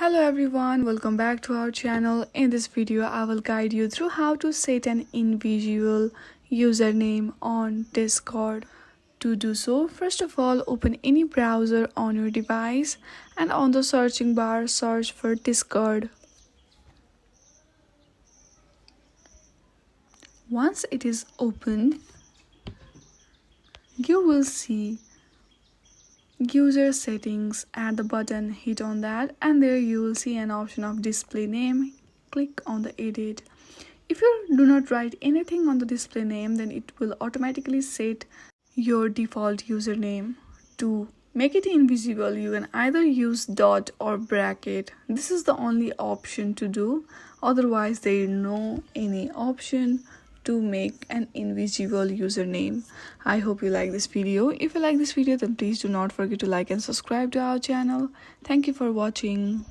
Hello everyone, welcome back to our channel. In this video, I will guide you through how to set an invisible username on Discord. To do so, first of all, open any browser on your device and on the searching bar, search for Discord. Once it is opened, you will see user settings at the button. Hit on that and there you will see an option of display name. Click on the edit. If you do not write anything on the display name, then it will automatically set your default username. To make it invisible, you can either use dot or bracket. This is the only option to do, otherwise there is no any option to make an invisible username. I hope you like this video. If you like this video, then please do not forget to like and subscribe to our channel. Thank you for watching.